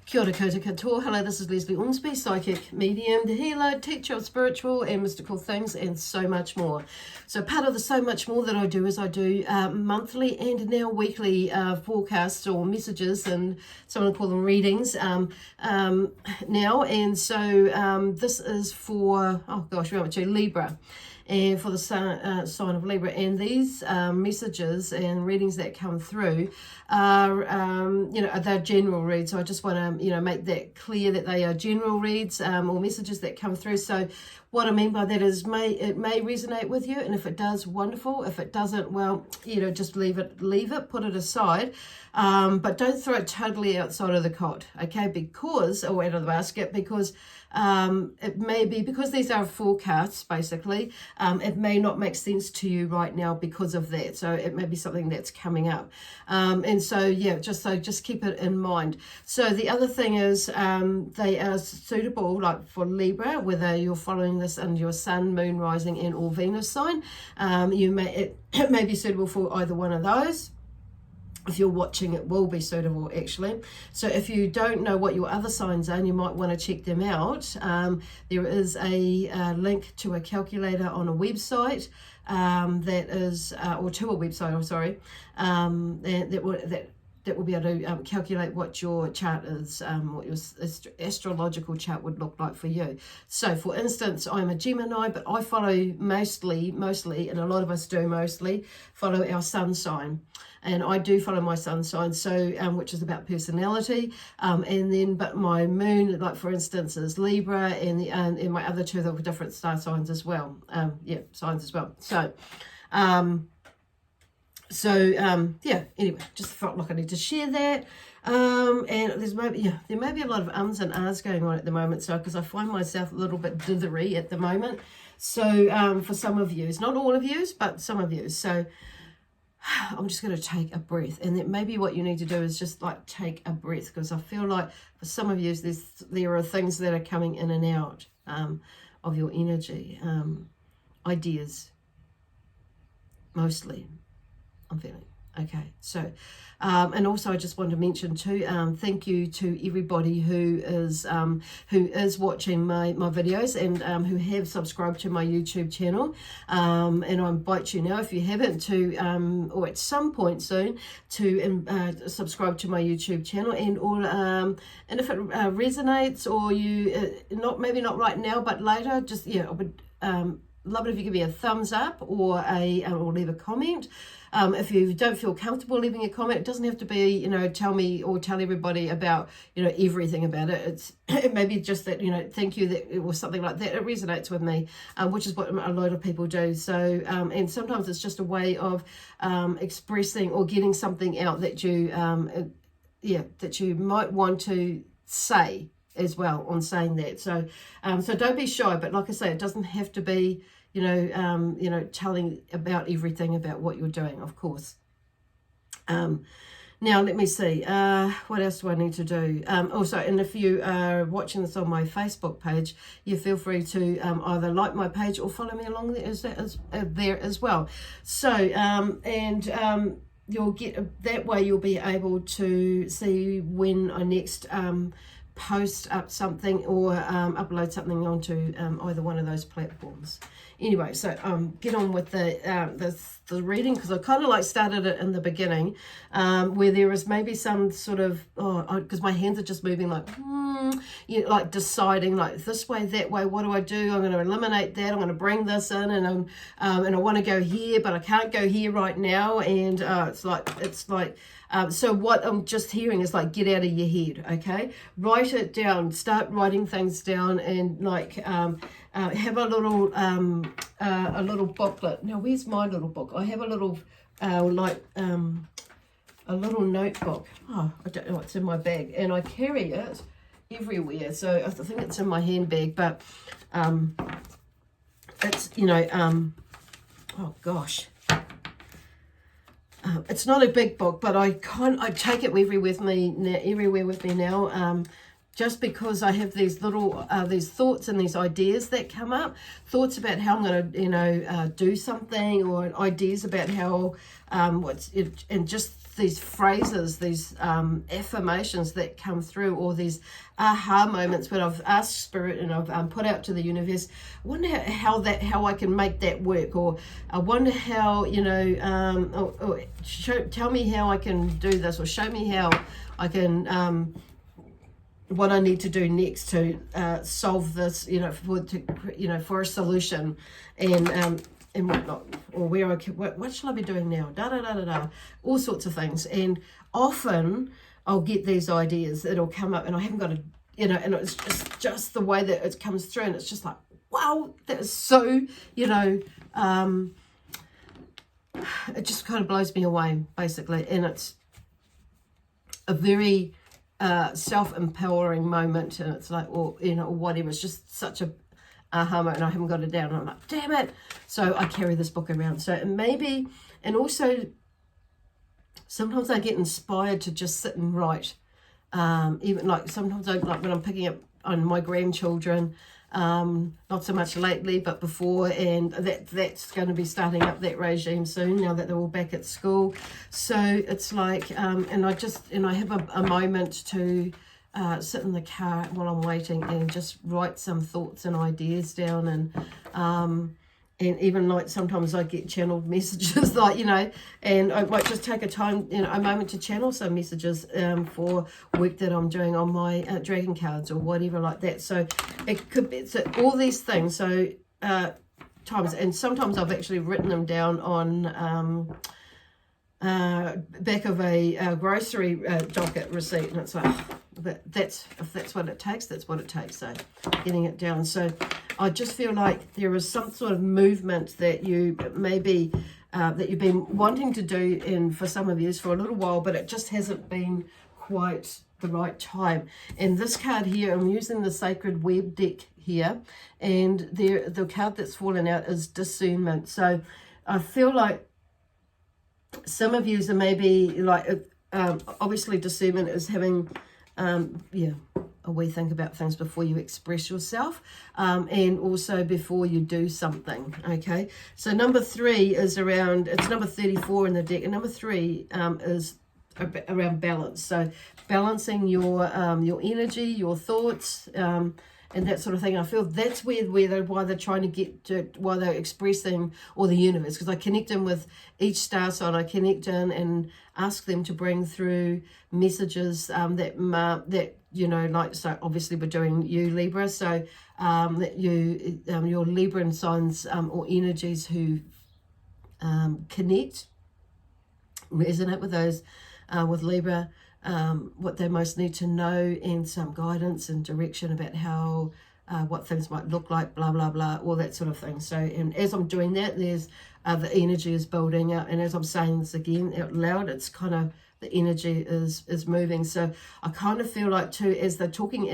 Kia ora koutou katoa. Hello, this is Lesley Ormsby, psychic medium, the healer, teacher of spiritual and mystical things, and so much more. So part of the so much more that I do is I do monthly and now weekly forecasts or messages, and someone will call them readings now. And so this is for, oh gosh, we went to Libra, and for the sign of Libra. And these messages and readings that come through are, they're general reads. So I just want to, make that clear that they are general reads or messages that come through. So what I mean by that is it may resonate with you, and if it does, wonderful. If it doesn't, well, just leave it, put it aside. But don't throw it totally outside of the cot, okay? Or out of the basket, because it may be, because these are forecasts, basically, it may not make sense to you right now because of that. So it may be something that's coming up. And so, yeah, just keep it in mind. So the other thing is they are suitable, like for Libra, whether you're following this under your sun, moon, rising, and or Venus sign. It may be suitable for either one of those. If you're watching, it will be suitable, actually. So if you don't know what your other signs are, and you might want to check them out, there is a link to a calculator on a website that is, or to a website, I'm sorry, that will be able to calculate what your chart is, what your astrological chart would look like for you. So, for instance, I'm a Gemini, but I follow mostly, and a lot of us do mostly, follow our sun sign. And I do follow my sun sign, so which is about personality. But my moon, like for instance, is Libra, and my other two, they're different star signs as well. Signs as well. Anyway, just felt like I need to share that. And there may be a lot of ums and ahs going on at the moment, so because I find myself a little bit dithery at the moment. So for some of you, not all of you, but some of you. So I'm just going to take a breath, and that maybe what you need to do is just like take a breath, because I feel like for some of you there are things that are coming in and out of your energy, ideas, mostly, I'm feeling. Okay, so and also I just want to mention too, thank you to everybody who is watching my videos and who have subscribed to my YouTube channel, and I invite you now, if you haven't, to or at some point soon, to subscribe to my YouTube channel, and if it resonates, or you maybe not right now but later, just I would love it if you give me a thumbs up or leave a comment. If you don't feel comfortable leaving a comment, it doesn't have to be, tell me or tell everybody about, everything about it. It may be just that, thank you, that it was something like that. It resonates with me, which is what a lot of people do. So, and sometimes it's just a way of expressing or getting something out that you, that you might want to say as well on saying that. So don't be shy, but like I say, it doesn't have to be, telling about everything about what you're doing, of course. Now let me see, what else do I need to do? Also, and if you are watching this on my Facebook page, you feel free to either like my page or follow me along there as well. So you'll get that way, you'll be able to see when I next post up something or upload something onto either one of those platforms. Anyway, so get on with the reading, because I kind of like started it in the beginning, where there is maybe some sort of, because my hands are just moving like, like deciding like this way, that way, what do I do? I'm going to eliminate that, I'm going to bring this in, and I want to go here, but I can't go here right now, and it's like so what I'm just hearing is like, get out of your head, okay? Write it down, start writing things down, and like have a little booklet. Now, where's my little book? I have a little a little notebook. I don't know what's in my bag, and I carry it everywhere. So I think it's in my handbag, but it's oh gosh. It's not a big book, but I take it everywhere with me now. Just because I have these little these thoughts and these ideas that come up, thoughts about how I'm going to do something, or ideas about how and just these phrases, these affirmations that come through, or these aha moments when I've asked Spirit and I've put out to the universe. I wonder how I can make that work, or I wonder how, you know, tell me how I can do this, or show me how I can what I need to do next to solve this, you know, for a solution, and whatnot, or where I can, what shall I be doing now, all sorts of things. And often I'll get these ideas that'll come up, and I haven't got to, you know, and it's just the way that it comes through, and it's just like, wow, that is so, you know, it just kind of blows me away, basically. And it's a very self-empowering moment, and it's like, or, you know, or whatever. It's just such a aha moment, and I haven't got it down, and I'm like, damn it. So I carry this book around. So maybe, and also sometimes I get inspired to just sit and write. Even like sometimes like when I'm picking up on my grandchildren, not so much lately, but before, and that's going to be starting up, that regime, soon, now that they're all back at school. So it's like, and I have a moment to sit in the car while I'm waiting and just write some thoughts and ideas down, and even like sometimes I get channeled messages, like, you know, and I might just take a moment to channel some messages for work that I'm doing on my dragon cards or whatever like that. So it could be, so all these things. So times, and sometimes I've actually written them down on back of a grocery docket receipt, and it's like, if that's what it takes, that's what it takes. So getting it down. So I just feel like there is some sort of movement that you maybe that you've been wanting to do for some of you for a little while, but it just hasn't been quite the right time. And this card here, I'm using the Sacred Web deck here, and the card that's fallen out is discernment. So I feel like some of you are maybe like, obviously discernment is having, a wee think about things before you express yourself, and also before you do something, okay? So number 3 is around, it's number 34 in the deck, and number 3 is around balance. So balancing your energy, your thoughts, and that sort of thing. I feel that's why they're trying to get to, why they're expressing, or the universe, because I connect in with each star sign. I connect in and ask them to bring through messages that you know, like, so obviously we're doing you, Libra, so that you your Libran signs or energies who connect, resonate with those with Libra, what they most need to know, and some guidance and direction about how what things might look like, blah blah blah, all that sort of thing. So, and as I'm doing that, there's the energy is building up, and as I'm saying this again out loud, it's kind of, the energy is moving. So I kind of feel like too, as I'm talking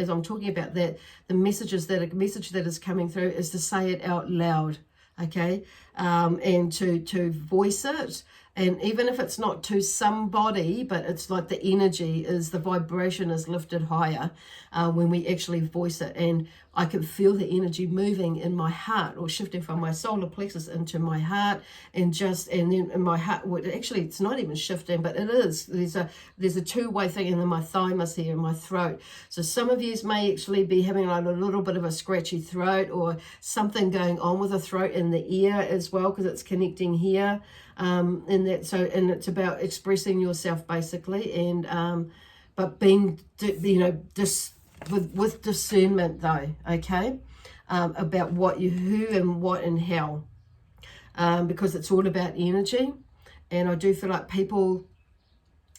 about that, the message that is coming through is to say it out loud, okay, and to voice it. And even if it's not to somebody, but it's like the energy is, the vibration is lifted higher when we actually voice it. And I can feel the energy moving in my heart, or shifting from my solar plexus into my heart, and then in my heart, well, actually it's not even shifting, but it is. There's a two-way thing in my thymus here, in my throat. So some of you may actually be having like a little bit of a scratchy throat, or something going on with the throat in the ear as well, because it's connecting here. And it's about expressing yourself, basically, and but being, you know, with discernment, though, okay, about who and what and how, because it's all about energy. And I do feel like people,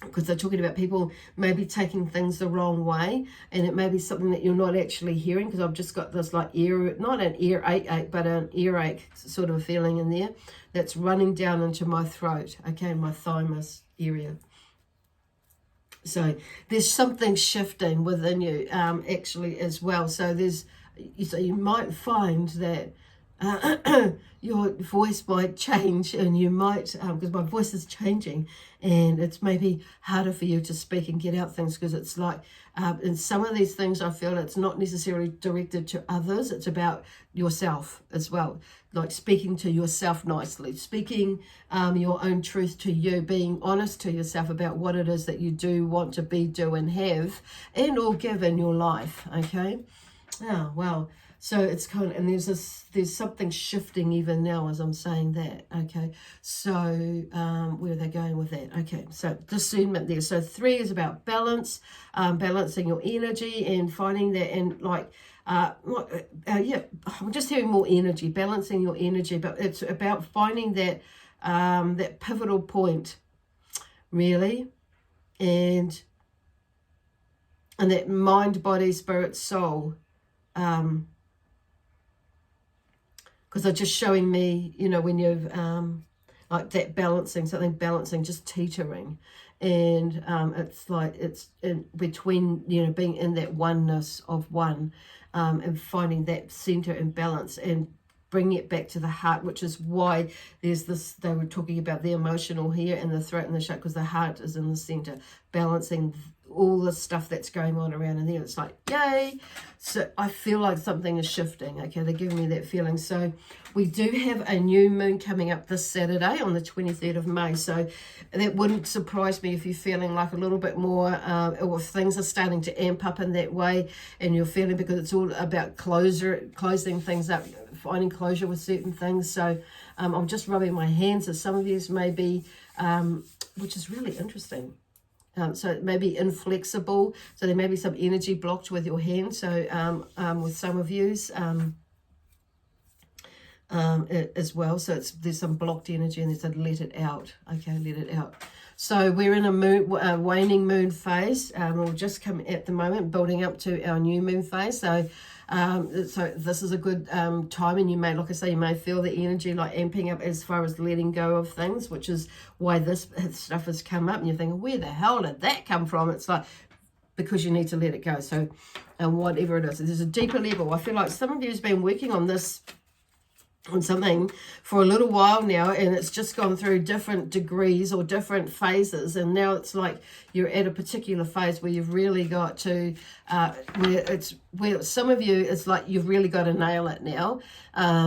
because they're talking about people maybe taking things the wrong way, and it may be something that you're not actually hearing, because I've just got this like not an earache, but an earache sort of feeling in there that's running down into my throat, okay, my thymus area. So there's something shifting within you actually as well. So you might find that your voice might change, and you might, because my voice is changing, and it's maybe harder for you to speak and get out things, because it's like, in some of these things, I feel it's not necessarily directed to others, it's about yourself as well, like speaking to yourself nicely, speaking your own truth to you, being honest to yourself about what it is that you do want to be, do, and have, and or give in your life, okay? Oh, wow. So it's kind of, and there's something shifting even now as I'm saying that, okay? So where are they going with that? Okay, so discernment there. So 3 is about balance, balancing your energy and finding that, and like, yeah, I'm just hearing more energy, balancing your energy, but it's about finding that, that pivotal point, really, and that mind, body, spirit, soul, because they're just showing me, you know, when you've like that balancing, something balancing, just teetering, and it's like it's in between, you know, being in that oneness of one, and finding that center and balance and bringing it back to the heart, which is why there's this, they were talking about the emotional here and the throat and the chakra, because the heart is in the center, balancing all the stuff that's going on around in there. It's like, yay. So I feel like something is shifting, okay? They're giving me that feeling. So we do have a new moon coming up this Saturday on the 23rd of May. So that wouldn't surprise me if you're feeling like a little bit more, or if things are starting to amp up in that way, and you're feeling, because it's all about closing things up, finding closure with certain things. So I'm just rubbing my hands, as some of you may be, which is really interesting. So it may be inflexible, so there may be some energy blocked with your hand. So with some of yous as well. So there's some blocked energy, and there's a let it out. Okay, let it out. So we're in a waning moon phase. We'll just come at the moment, building up to our new moon phase. So this is a good time, and you may, like I say, you may feel the energy like amping up as far as letting go of things, which is why this stuff has come up, and you're thinking, where the hell did that come from? It's like, because you need to let it go. So whatever it is, there's a deeper level. I feel like some of you has been working on this, on something for a little while now, and it's just gone through different degrees or different phases, and now it's like you're at a particular phase where you've really got to where some of you, it's like you've really got to nail it now,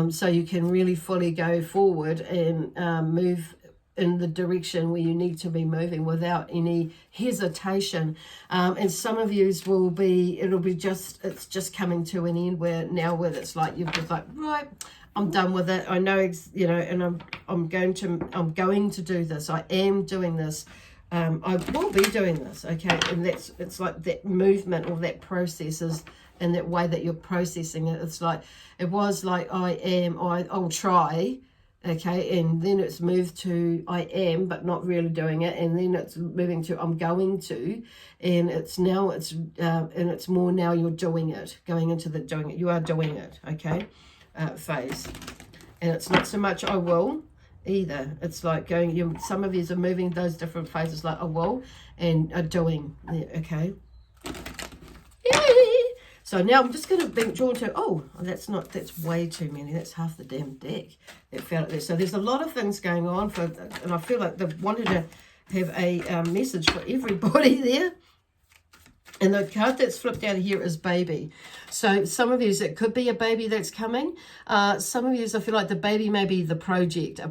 so you can really fully go forward and move in the direction where you need to be moving without any hesitation. And some of yous will be, it's just coming to an end where it's like you've just like, right, I'm done with it. I know, you know, and I'm going to do this. I am doing this. I will be doing this, okay? And it's like that movement or that process is in that way that you're processing it. It's like, it was like, I'll try, okay? And then it's moved to I am, but not really doing it. And then it's moving to I'm going to, and it's now, and it's more now you're doing it, going into the doing it. You are doing it, okay? Phase. And it's not so much I will either. It's like going, some of you are moving those different phases, like I will and are doing, okay? Yay! So now I'm just going to be drawn to, that's way too many. That's half the damn deck that fell there. So there's a lot of things going on, and I feel like they've wanted to have a message for everybody there. And the card that's flipped out of here is baby. So some of you, it could be a baby that's coming. Some of you, I feel like the baby may be a project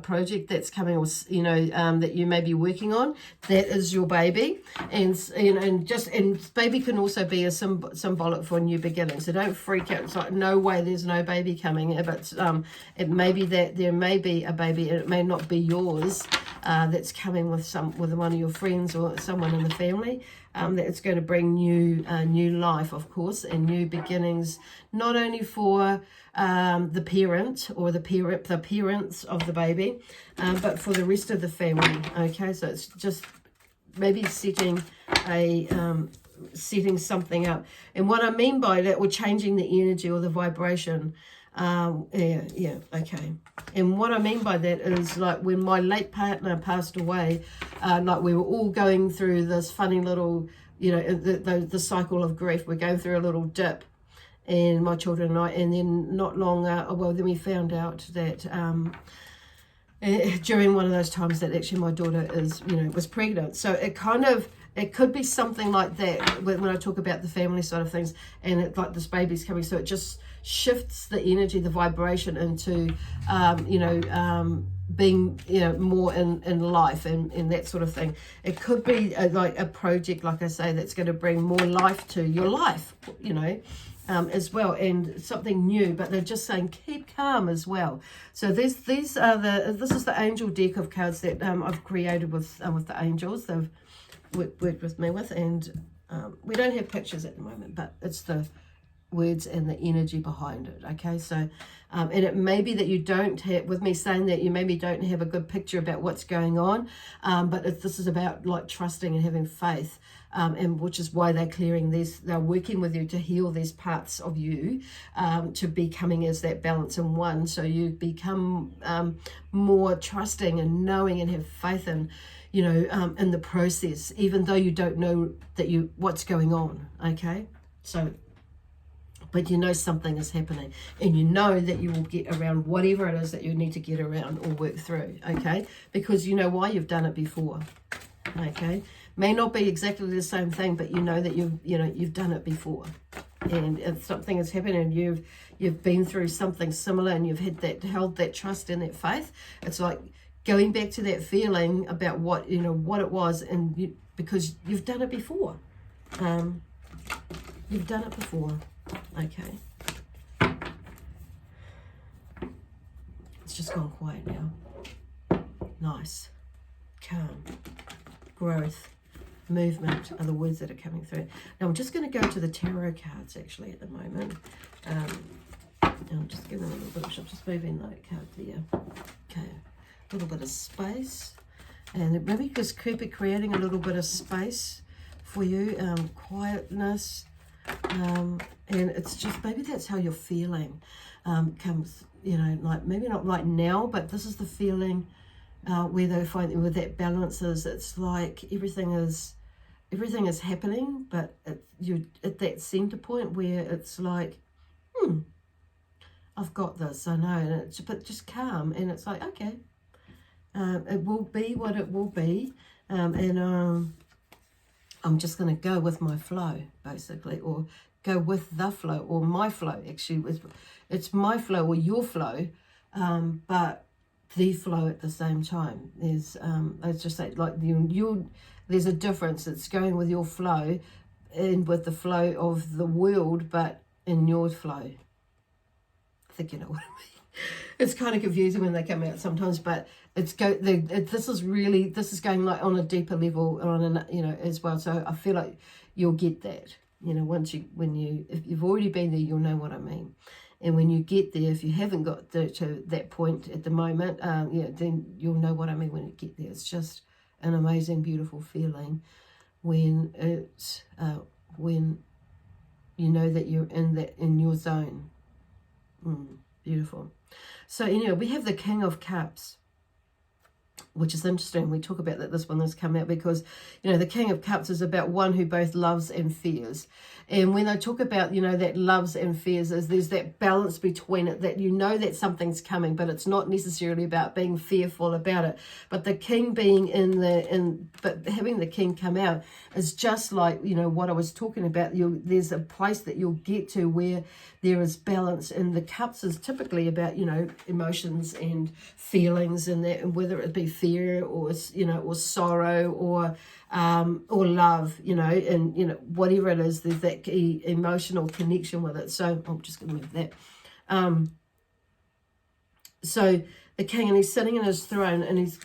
that's coming, or, you know, that you may be working on. That is your baby. And baby can also be a symbolic for a new beginning. So don't freak out. It's like, no way, there's no baby coming. But it may be that there may be a baby, and it may not be yours, that's coming with one of your friends or someone in the family. That it's going to bring new life, of course, and new beginnings, not only for the parent or the parents of the baby, but for the rest of the family. Okay, so it's just maybe setting something up. And what I mean by that, we're changing the energy or the vibration. Okay. And what I mean by that is, like, when my late partner passed away, like, we were all going through this funny little, you know, the cycle of grief. We're going through a little dip, and my children and I, and then not long, well, then we found out that during one of those times that actually my daughter was pregnant. So it could be something like that when I talk about the family side of things, and it's like this baby's coming, so it just shifts the energy, the vibration into, being, more in life and that sort of thing. It could be like a project, like I say, that's going to bring more life to your life, as well, and something new. But they're just saying keep calm as well. So this is the angel deck of cards that I've created with the angels. They've worked with me with, and we don't have pictures at the moment, but it's the words and the energy behind it. Okay, so and it may be that you don't have, with me saying that, you maybe don't have a good picture about what's going on, but this is about like trusting and having faith, and which is why they're clearing these, they're working with you to heal these parts of you, to be coming as that balance in one, so you become more trusting and knowing and have faith in, in the process, even though you don't know that what's going on. Okay, so but something is happening, and that you will get around whatever it is that you need to get around or work through. Okay, because you know why, you've done it before. Okay, may not be exactly the same thing, but that you've done it before, and if something has happened and you've been through something similar, and you've held that trust and that faith, it's like going back to that feeling about what it was, and because you've done it before. You've done it before. Okay. It's just gone quiet now. Nice. Calm. Growth. Movement are the words that are coming through. Now I'm just going to go to the tarot cards actually at the moment. I'm just giving them a little bit of, I'm just moving that card there. Okay. A little bit of space. And maybe just keep it creating a little bit of space for you. Quietness. And it's just, maybe that's how you're feeling, comes, like maybe not right now, but this is the feeling where they find where that balance is. It's like everything is happening, but you're at that center point where it's like, I've got this, I know, and but just calm, and it's like, okay, it will be what it will be, and I'm just going to go with my flow, basically, or go with the flow, or my flow. Actually, it's my flow or your flow, but the flow at the same time. There's, I just say, like there's a difference. It's going with your flow and with the flow of the world, but in your flow. I think you know what I mean. It's kind of confusing when they come out sometimes, but this is going like on a deeper level, as well. So I feel like you'll get that, if you've already been there, you'll know what I mean. And when you get there, if you haven't got to that point at the moment, then you'll know what I mean when you get there. It's just an amazing, beautiful feeling when it's when you know that you're in your zone. Beautiful. So anyway, we have the King of Cups, which is interesting. We talk about that this one has come out because, the King of Cups is about one who both loves and fears. And when I talk about, that loves and fears, there's that balance between it, that that something's coming, but it's not necessarily about being fearful about it. But the King being but having the King come out is just like, what I was talking about. There's a place that you'll get to where there is balance, and the Cups is typically about, emotions and feelings, and that, and whether it be fear or, or sorrow or love, and, whatever it is, there's that emotional connection with it. So I'm just going to move that. So the King, and he's sitting in his throne, and he's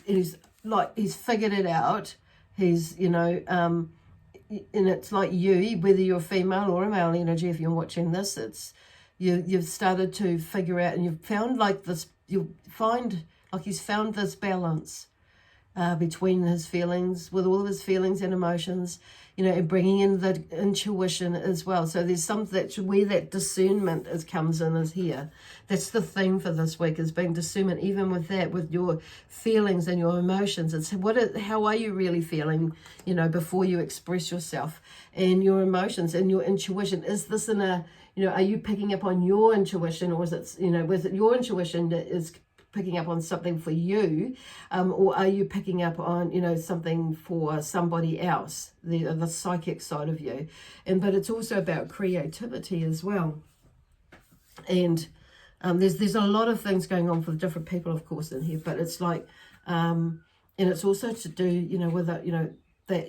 figured it out. He's, and it's like you, whether you're a female or a male energy, if you're watching this, it's, you've started to figure out, and you've found like this, he's found this balance between his feelings, with all of his feelings and emotions. you know, and bringing in the intuition as well. So there's some, that's where that discernment comes in, is here. That's the theme for this week, is being discernment, even with that, with your feelings and your emotions. It's how are you really feeling, you know, before you express yourself, and your emotions and your intuition. Is this in a, you know, are you picking up on your intuition, or is it, you know, was it your intuition that is picking up on something for you, or are you picking up on, you know, something for somebody else, the psychic side of you? But it's also about creativity as well. And there's a lot of things going on for different people, of course, in here, but it's like, and it's also to do, you know, with that, you know, that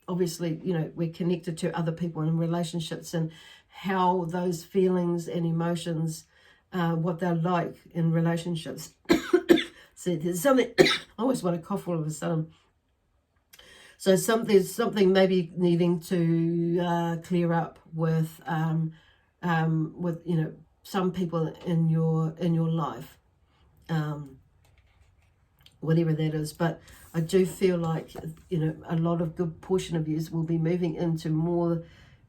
obviously, you know, we're connected to other people in relationships, and how those feelings and emotions, what they're like in relationships. So there's something, I always want to cough all of a sudden. So there's something maybe needing to clear up with, you know, some people in your life, whatever that is. But I do feel like, you know, a lot of good portion of you will be moving into more,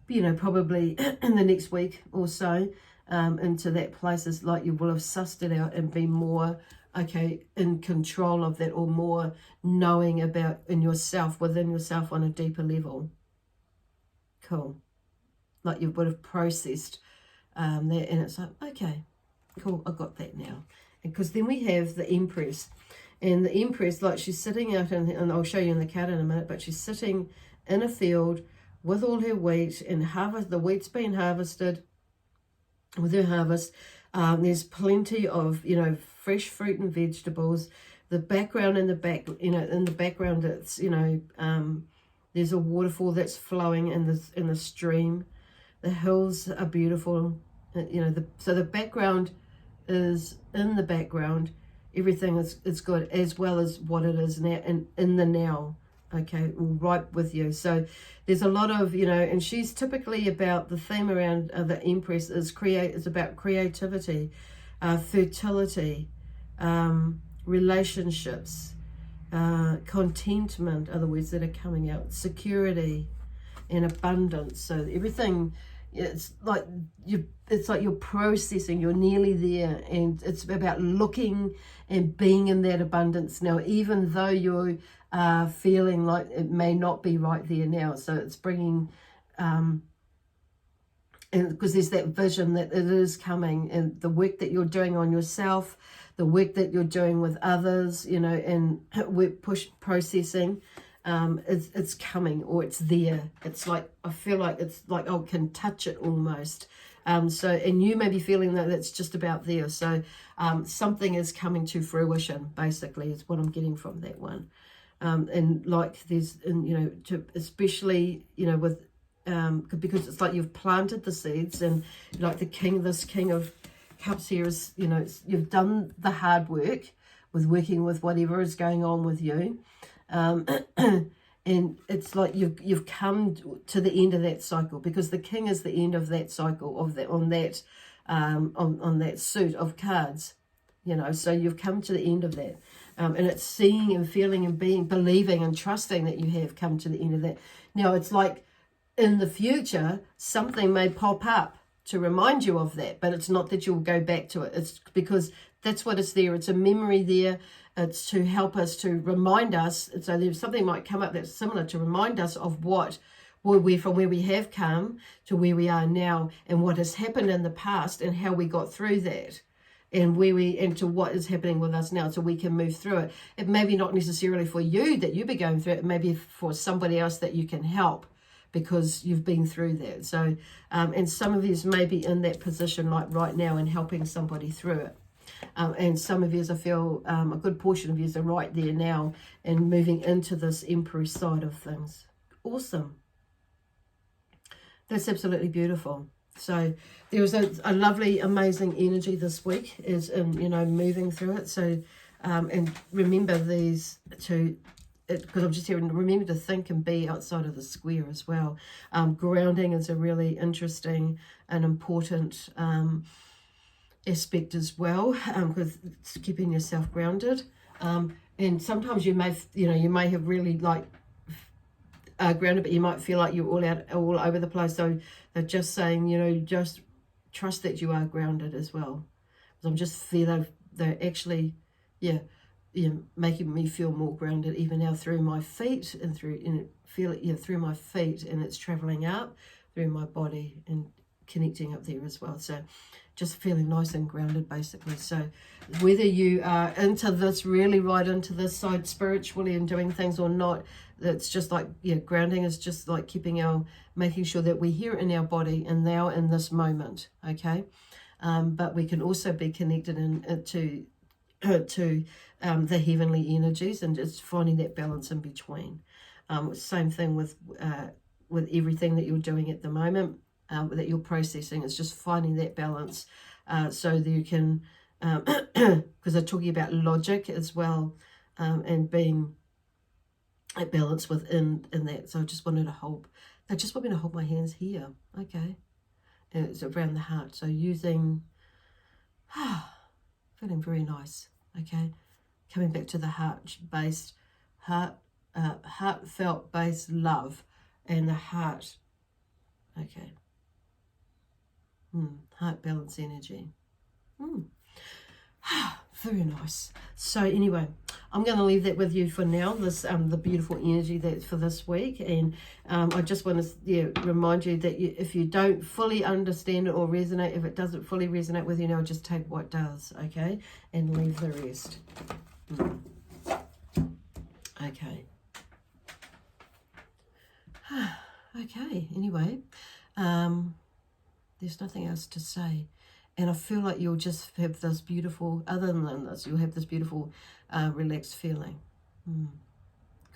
you know, probably in the next week or so, into that place. Is like you will have sussed it out and be more, okay, in control of that, or more knowing about in yourself, within yourself on a deeper level. Cool. Like you would have processed that, and it's like, okay, cool, I got that now. Because then we have the Empress, and the Empress, like she's sitting out in, and I'll show you in the card in a minute, but she's sitting in a field with all her wheat, and the wheat's been harvested. With her harvest, there's plenty of, you know, fresh fruit and vegetables. The background in the back, you know, in the background, it's, you know, there's a waterfall that's flowing in the stream. The hills are beautiful, you know. So the background is in the background. Everything is good, as well as what it is now, and in the now. Okay, right with you. So there's a lot of, you know, and she's typically about, the theme around the Empress is about creativity, fertility, relationships, contentment are the words that are coming out, security and abundance. So everything, it's like you're processing, you're nearly there, and it's about looking and being in that abundance now, even though you're feeling like it may not be right there now. So it's bringing, and because there's that vision that it is coming, and the work that you're doing on yourself, the work that you're doing with others, you know, and work processing, it's coming, or it's there. It's like, I feel like it's like I can touch it almost. So, and you may be feeling that it's just about there. So something is coming to fruition, basically, is what I'm getting from that one. And like there's, and you know, especially, you know, with because it's like you've planted the seeds, and like this King of Cups here is, you know, you've done the hard work with working with whatever is going on with you, and it's like you've come to the end of that cycle, because the King is the end of that cycle of that on that suit of cards, you know. So you've come to the end of that. And it's seeing and feeling and believing and trusting that you have come to the end of that. Now, it's like in the future, something may pop up to remind you of that, but it's not that you'll go back to it. It's because that's what it's there. It's a memory there. It's to help us, to remind us. So there's something might come up that's similar, to remind us of from where we have come to where we are now, and what has happened in the past, and how we got through that. And to what is happening with us now, so we can move through it. It may be not necessarily for you that you be going through it. It may be for somebody else that you can help, because you've been through that. So, and some of you may be in that position like right now, and helping somebody through it. And some of you, I feel, a good portion of you are right there now, and moving into this Empress side of things. Awesome. That's absolutely beautiful. So there was a lovely, amazing energy this week, is in, you know, moving through it. So, and remember these two, because I'm just hearing, remember to think and be outside of the square as well. Grounding is a really interesting and important aspect as well, because it's keeping yourself grounded. And sometimes you may have really like grounded, but you might feel like you're all over the place. So they're just saying, you know, just trust that you are grounded as well. So I'm just feeling they're actually, yeah, making me feel more grounded even now through my feet and feel it, through my feet, and it's traveling up through my body and connecting up there as well. So just feeling nice and grounded basically. So whether you are into this, really right into this side spiritually and doing things or not, it's just like, grounding is just like making sure that we're here in our body and now in this moment, okay? But we can also be connected to the heavenly energies, and just finding that balance in between. Same thing with everything that you're doing at the moment, that you're processing. It's just finding that balance, so that you can, because they're talking about logic as well, and being a balance within that. So I just want me to hold my hands here, okay? And it's around the heart. So using, feeling very nice, okay? Coming back to the heartfelt based love and the heart, okay? Heart balance energy. Very nice. So anyway, I'm going to leave that with you for now, this the beautiful energy that's for this week. And I just want to remind you that if you don't fully understand it or resonate, if it doesn't fully resonate with you now, just take what does, okay? And leave the rest. Okay. Okay, anyway, there's nothing else to say. And I feel like you'll just have this beautiful, other than this, you'll have this beautiful, relaxed feeling.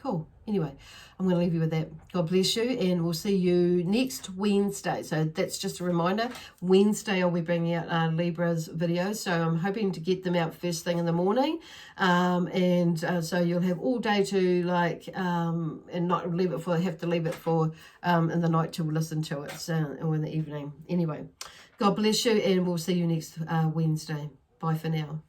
Cool. Anyway, I'm going to leave you with that. God bless you, and we'll see you next Wednesday. So that's just a reminder. Wednesday I'll be bringing out Libra's videos. So I'm hoping to get them out first thing in the morning. So you'll have all day to and not leave it for, have to leave it for in the night to listen to it, or in the evening. Anyway, God bless you, and we'll see you next Wednesday. Bye for now.